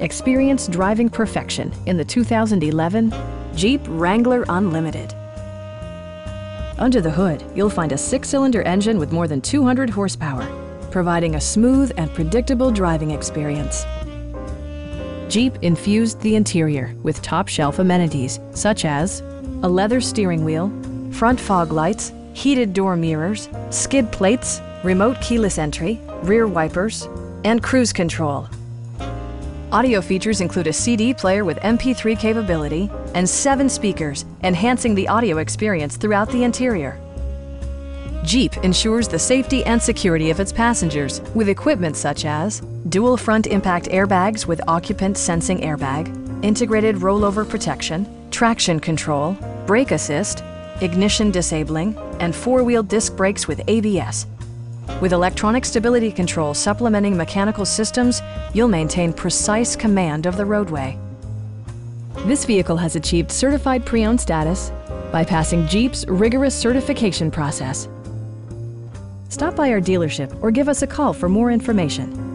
Experience driving perfection in the 2011 Jeep Wrangler Unlimited. Under the hood, you'll find a 6-cylinder engine with more than 200 horsepower, providing a smooth and predictable driving experience. Jeep infused the interior with top-shelf amenities such as a leather steering wheel, front fog lights, heated door mirrors, skid plates, remote keyless entry, rear wipers, and cruise control. Audio features include a CD player with MP3 capability and 7 speakers, enhancing the audio experience throughout the interior. Jeep ensures the safety and security of its passengers with equipment such as dual front impact airbags with occupant sensing airbag, integrated rollover protection, traction control, brake assist, ignition disabling, and 4-wheel disc brakes with ABS. With electronic stability control supplementing mechanical systems, you'll maintain precise command of the roadway. This vehicle has achieved certified pre-owned status by passing Jeep's rigorous certification process. Stop by our dealership or give us a call for more information.